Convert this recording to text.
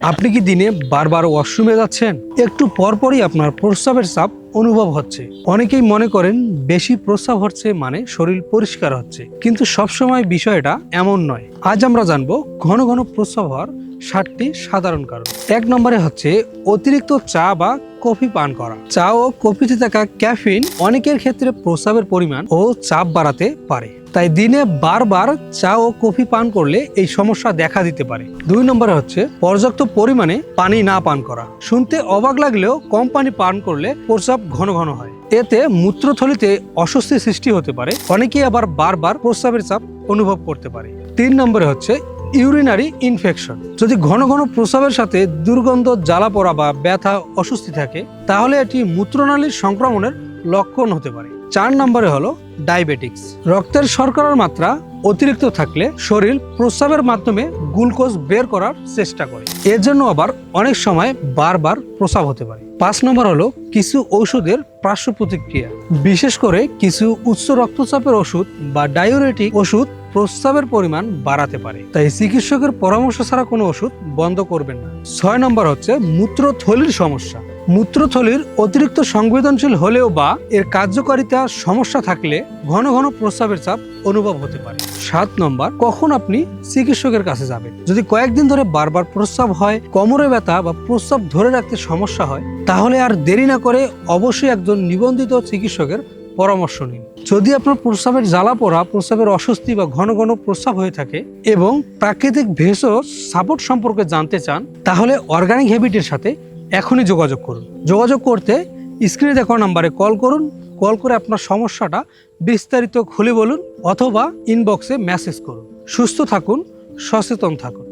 আপনি কি দিনে বারবার ওয়াশরুমে যাচ্ছেন? একটু পরপরই আপনার প্রস্রাবের চাপ অনুভব হচ্ছে। অনেকেই মনে করেন বেশি প্রস্রাব হচ্ছে মানে শরীর পরিষ্কার হচ্ছে, কিন্তু সবসময় বিষয়টা এমন নয়। আজ আমরা জানবো ঘন ঘন প্রস্রাব হওয়ার 7টি সাধারণ কারণ। 1 নম্বরে হচ্ছে অতিরিক্ত চা বা কফি পান করা। চা ও কফিতে থাকা ক্যাফিন অনেকের ক্ষেত্রে প্রস্রাবের পরিমাণ ও চাপ বাড়াতে পারে। তাই দিনে বারবার চা ও কফি পান করলে এই সমস্যা দেখা দিতে পারে। 2 নম্বরে হচ্ছে পর্যাপ্ত পরিমাণে পানি না পান করা। শুনতে অবাক লাগলেও কম পানি পান করলে প্রস্রাব ঘন ঘন হয়। এতে মূত্রথলিতে অস্বস্তি সৃষ্টি হতে পারে। অনেকেই আবার বারবার প্রস্রাবের চাপ অনুভব করতে পারে। 3 নম্বরে হচ্ছে ইউরিনারি ইনফেকশন। যদি ঘন ঘন প্রস্রাবের সাথে দুর্গন্ধ, জ্বালা পোড়া বা ব্যথা, অস্বস্তি থাকে, তাহলে এটি মূত্রনালীর সংক্রমণের লক্ষণ হতে পারে। 4 নম্বরে হলো ডায়াবেটিক্স। রক্তের শর্করার মাত্রা অতিরিক্ত থাকলে শরীর প্রস্রাবের মাধ্যমে গ্লুকোজ বের করার চেষ্টা করে। এর জন্য আবার অনেক সময় বারবার প্রস্রাব হতে পারে। 5 নম্বর হলো কিছু ঔষধের পার্শ্ব প্রতিক্রিয়া। বিশেষ করে কিছু উচ্চ রক্তচাপের ওষুধ বা ডায়ুরেটিক ওষুধ প্রস্রাবের পরিমাণ বাড়াতে পারে। তাই চিকিৎসকের পরামর্শ ছাড়া কোনো ওষুধ বন্ধ করবেন না। 6 নম্বর হচ্ছে মূত্রথলির সমস্যা। মূত্রথলির অতিরিক্ত সংবেদনশীল হলেও বা এর কার্যকারিতা সমস্যা থাকলে ঘন ঘন প্রস্রাবের চাপ অনুভব হতে পারে। 7 নম্বর, কখন আপনি চিকিৎসকের কাছে যাবেন? যদি কয়েকদিন ধরে বারবার প্রস্রাব হয়, কোমরে ব্যথা বা প্রস্রাব ধরে রাখতে সমস্যা হয়, তাহলে আর দেরি না করে অবশ্যই একজন নিবন্ধিত চিকিৎসকের পরামর্শ নিন। যদি আপনার প্রস্রাবের জ্বালা পোড়া, প্রস্রাবের অস্বস্তি বা ঘন ঘন প্রস্রাব হয়ে থাকে এবং প্রাকৃতিক ভেষজ সাপোর্ট সম্পর্কে জানতে চান, তাহলে অর্গানিক হ্যাবিটের সাথে এখনই যোগাযোগ করুন। যোগাযোগ করতে স্ক্রিনে দেখানো নাম্বারে কল করুন। কল করে আপনার সমস্যাটা বিস্তারিত খুলে বলুন অথবা ইনবক্সে মেসেজ করুন। সুস্থ থাকুন, সচেতন থাকুন।